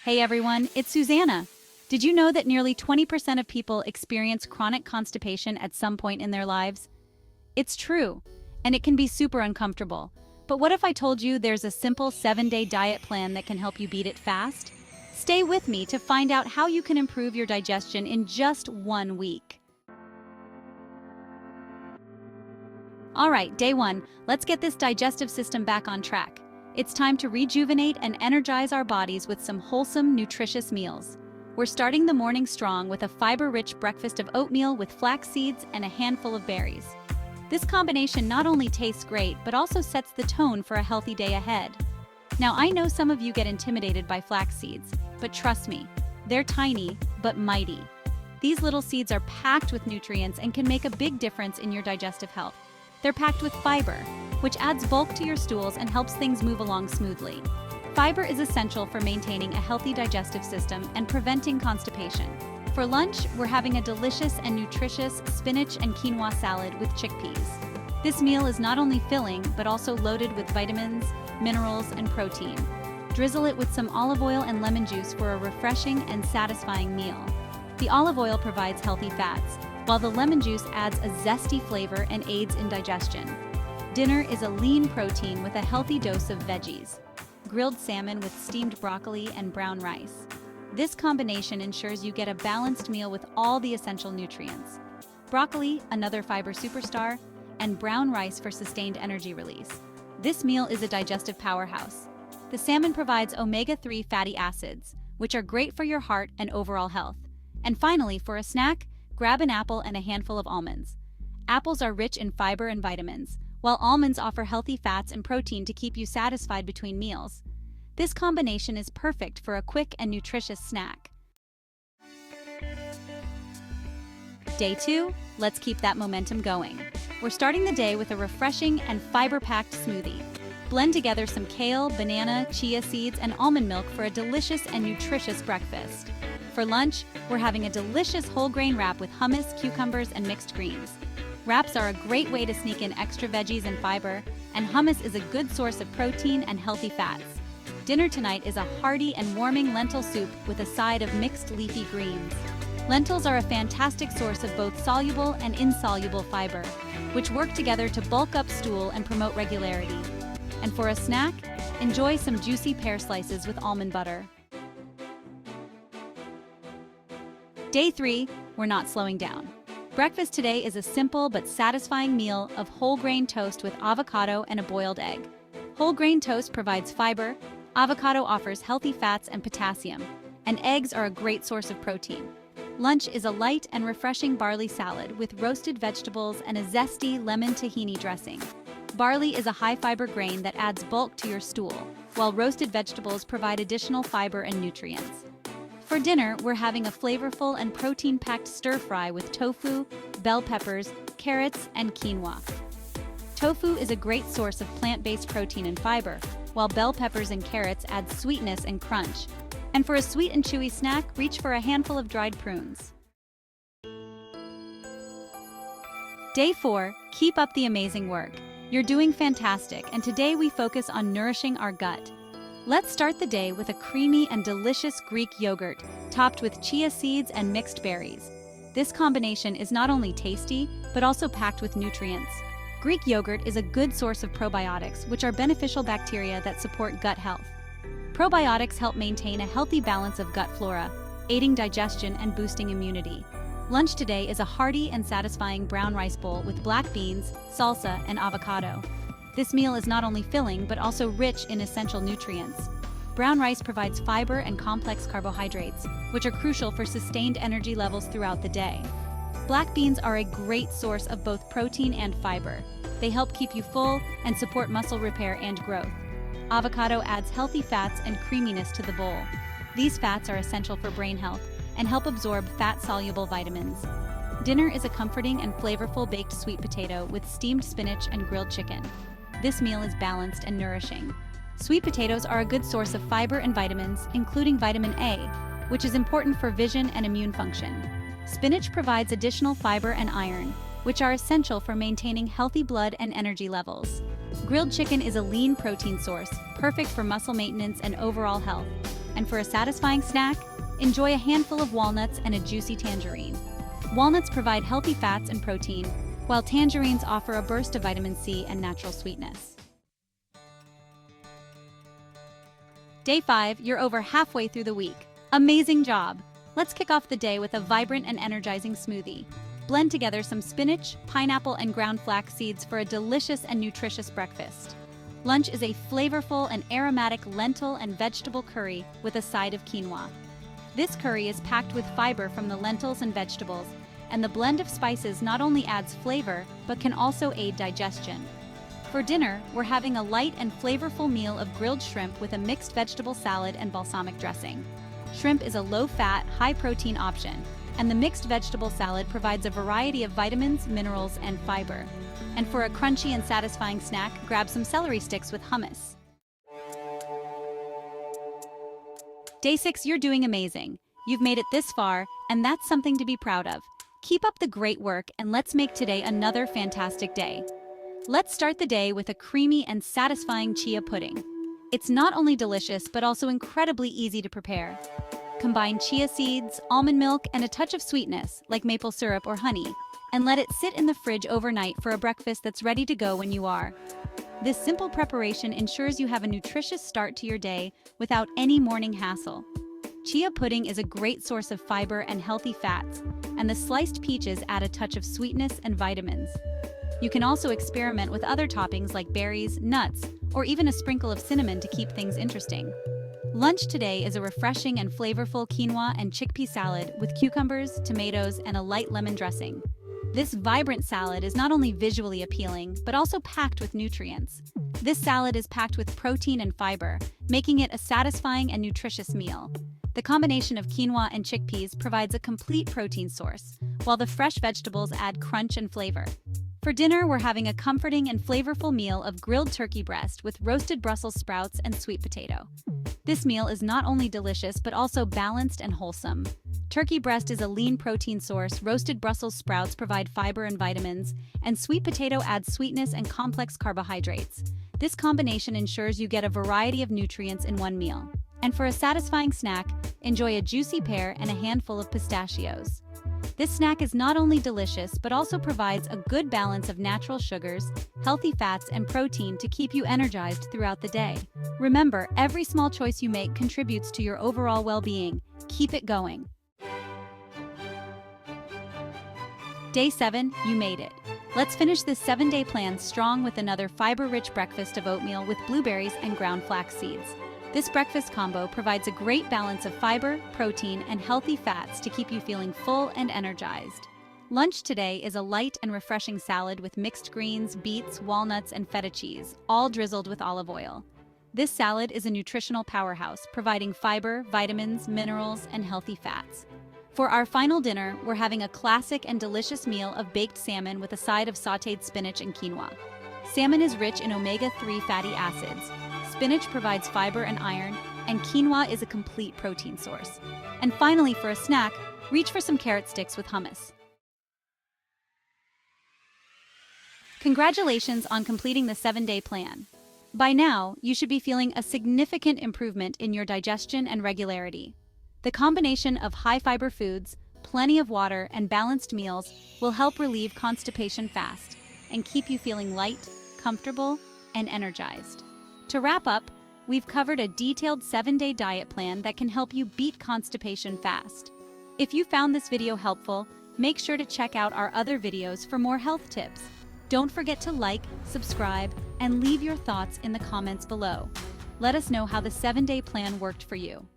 Hey everyone, it's Susanna. Did you know that nearly 20% of people experience chronic constipation at some point in their lives? It's true, and it can be super uncomfortable. But what if I told you there's a simple 7-day diet plan that can help you beat it fast? Stay with me to find out how you can improve your digestion in just 1 week. All right, day 1, let's get this digestive system back on track. It's time to rejuvenate and energize our bodies with some wholesome, nutritious meals. We're starting the morning strong with a fiber-rich breakfast of oatmeal with flax seeds and a handful of berries. This combination not only tastes great, but also sets the tone for a healthy day ahead. Now, I know some of you get intimidated by flax seeds, but trust me, they're tiny, but mighty. These little seeds are packed with nutrients and can make a big difference in your digestive health. They're packed with fiber, which adds bulk to your stools and helps things move along smoothly. Fiber is essential for maintaining a healthy digestive system and preventing constipation. For lunch, we're having a delicious and nutritious spinach and quinoa salad with chickpeas. This meal is not only filling, but also loaded with vitamins, minerals, and protein. Drizzle it with some olive oil and lemon juice for a refreshing and satisfying meal. The olive oil provides healthy fats, while the lemon juice adds a zesty flavor and aids in digestion. Dinner is a lean protein with a healthy dose of veggies. Grilled salmon with steamed broccoli and brown rice. This combination ensures you get a balanced meal with all the essential nutrients. Broccoli, another fiber superstar, and brown rice for sustained energy release. This meal is a digestive powerhouse. The salmon provides omega-3 fatty acids, which are great for your heart and overall health. And finally, for a snack, grab an apple and a handful of almonds. Apples are rich in fiber and vitamins, while almonds offer healthy fats and protein to keep you satisfied between meals. This combination is perfect for a quick and nutritious snack. Day 2, let's keep that momentum going. We're starting the day with a refreshing and fiber-packed smoothie. Blend together some kale, banana, chia seeds, and almond milk for a delicious and nutritious breakfast. For lunch, we're having a delicious whole grain wrap with hummus, cucumbers, and mixed greens. Wraps are a great way to sneak in extra veggies and fiber, and hummus is a good source of protein and healthy fats. Dinner tonight is a hearty and warming lentil soup with a side of mixed leafy greens. Lentils are a fantastic source of both soluble and insoluble fiber, which work together to bulk up stool and promote regularity. And for a snack, enjoy some juicy pear slices with almond butter. Day 3, we're not slowing down. Breakfast today is a simple but satisfying meal of whole grain toast with avocado and a boiled egg. Whole grain toast provides fiber, avocado offers healthy fats and potassium, and eggs are a great source of protein. Lunch is a light and refreshing barley salad with roasted vegetables and a zesty lemon tahini dressing. Barley is a high-fiber grain that adds bulk to your stool, while roasted vegetables provide additional fiber and nutrients. For dinner, we're having a flavorful and protein-packed stir-fry with tofu, bell peppers, carrots, and quinoa. Tofu is a great source of plant-based protein and fiber, while bell peppers and carrots add sweetness and crunch. And for a sweet and chewy snack, reach for a handful of dried prunes. Day 4, keep up the amazing work. You're doing fantastic, and today we focus on nourishing our gut. Let's start the day with a creamy and delicious Greek yogurt, topped with chia seeds and mixed berries. This combination is not only tasty, but also packed with nutrients. Greek yogurt is a good source of probiotics, which are beneficial bacteria that support gut health. Probiotics help maintain a healthy balance of gut flora, aiding digestion and boosting immunity. Lunch today is a hearty and satisfying brown rice bowl with black beans, salsa, and avocado. This meal is not only filling, but also rich in essential nutrients. Brown rice provides fiber and complex carbohydrates, which are crucial for sustained energy levels throughout the day. Black beans are a great source of both protein and fiber. They help keep you full and support muscle repair and growth. Avocado adds healthy fats and creaminess to the bowl. These fats are essential for brain health and help absorb fat-soluble vitamins. Dinner is a comforting and flavorful baked sweet potato with steamed spinach and grilled chicken. This meal is balanced and nourishing. Sweet potatoes are a good source of fiber and vitamins, including vitamin A, which is important for vision and immune function. Spinach provides additional fiber and iron, which are essential for maintaining healthy blood and energy levels. Grilled chicken is a lean protein source, perfect for muscle maintenance and overall health. And for a satisfying snack, enjoy a handful of walnuts and a juicy tangerine. Walnuts provide healthy fats and protein, while tangerines offer a burst of vitamin C and natural sweetness. Day 5, you're over halfway through the week. Amazing job! Let's kick off the day with a vibrant and energizing smoothie. Blend together some spinach, pineapple, and ground flax seeds for a delicious and nutritious breakfast. Lunch is a flavorful and aromatic lentil and vegetable curry with a side of quinoa. This curry is packed with fiber from the lentils and vegetables, and the blend of spices not only adds flavor, but can also aid digestion. For dinner, we're having a light and flavorful meal of grilled shrimp with a mixed vegetable salad and balsamic dressing. Shrimp is a low-fat, high-protein option, and the mixed vegetable salad provides a variety of vitamins, minerals, and fiber. And for a crunchy and satisfying snack, grab some celery sticks with hummus. Day 6, you're doing amazing. You've made it this far, and that's something to be proud of. Keep up the great work, and let's make today another fantastic day. Let's start the day with a creamy and satisfying chia pudding. It's not only delicious, but also incredibly easy to prepare. Combine chia seeds, almond milk, and a touch of sweetness, like maple syrup or honey, and let it sit in the fridge overnight for a breakfast that's ready to go when you are. This simple preparation ensures you have a nutritious start to your day without any morning hassle. Chia pudding is a great source of fiber and healthy fats, and the sliced peaches add a touch of sweetness and vitamins. You can also experiment with other toppings like berries, nuts, or even a sprinkle of cinnamon to keep things interesting. Lunch today is a refreshing and flavorful quinoa and chickpea salad with cucumbers, tomatoes, and a light lemon dressing. This vibrant salad is not only visually appealing, but also packed with nutrients. This salad is packed with protein and fiber, making it a satisfying and nutritious meal. The combination of quinoa and chickpeas provides a complete protein source, while the fresh vegetables add crunch and flavor. For dinner, we're having a comforting and flavorful meal of grilled turkey breast with roasted Brussels sprouts and sweet potato. This meal is not only delicious, but also balanced and wholesome. Turkey breast is a lean protein source, roasted Brussels sprouts provide fiber and vitamins, and sweet potato adds sweetness and complex carbohydrates. This combination ensures you get a variety of nutrients in one meal. And for a satisfying snack, enjoy a juicy pear and a handful of pistachios. This snack is not only delicious, but also provides a good balance of natural sugars, healthy fats, and protein to keep you energized throughout the day. Remember, every small choice you make contributes to your overall well-being. Keep it going. Day 7, you made it. Let's finish this 7-day plan strong with another fiber-rich breakfast of oatmeal with blueberries and ground flax seeds. This breakfast combo provides a great balance of fiber, protein, and healthy fats to keep you feeling full and energized. Lunch today is a light and refreshing salad with mixed greens, beets, walnuts, and feta cheese, all drizzled with olive oil. This salad is a nutritional powerhouse, providing fiber, vitamins, minerals, and healthy fats. For our final dinner, we're having a classic and delicious meal of baked salmon with a side of sautéed spinach and quinoa. Salmon is rich in omega-3 fatty acids. Spinach provides fiber and iron, and quinoa is a complete protein source. And finally, for a snack, reach for some carrot sticks with hummus. Congratulations on completing the 7-day plan. By now, you should be feeling a significant improvement in your digestion and regularity. The combination of high-fiber foods, plenty of water, and balanced meals will help relieve constipation fast and keep you feeling light, comfortable, and energized. To wrap up, we've covered a detailed 7-day diet plan that can help you beat constipation fast. If you found this video helpful, make sure to check out our other videos for more health tips. Don't forget to like, subscribe, and leave your thoughts in the comments below. Let us know how the 7-day plan worked for you.